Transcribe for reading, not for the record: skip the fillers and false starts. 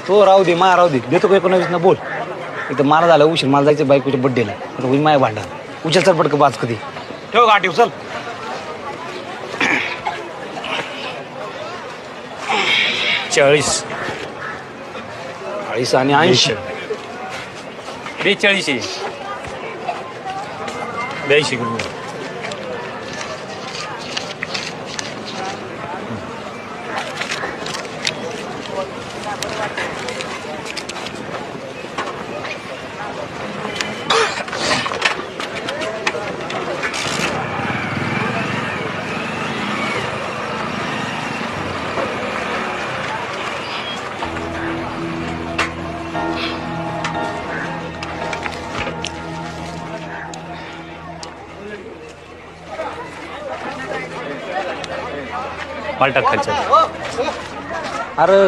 तो राहू दे राहू दे देतो का 19 ना बोल. इथं मला झालं उशीर मला जायचं बायकोच्या बड्डेला आता होईल माझ्या भांडण उचल चल पटकं बाज कधी ठेव गाठी उचल 40 40 आणि 80 42 82 रुपये. पालटा खर्च अरे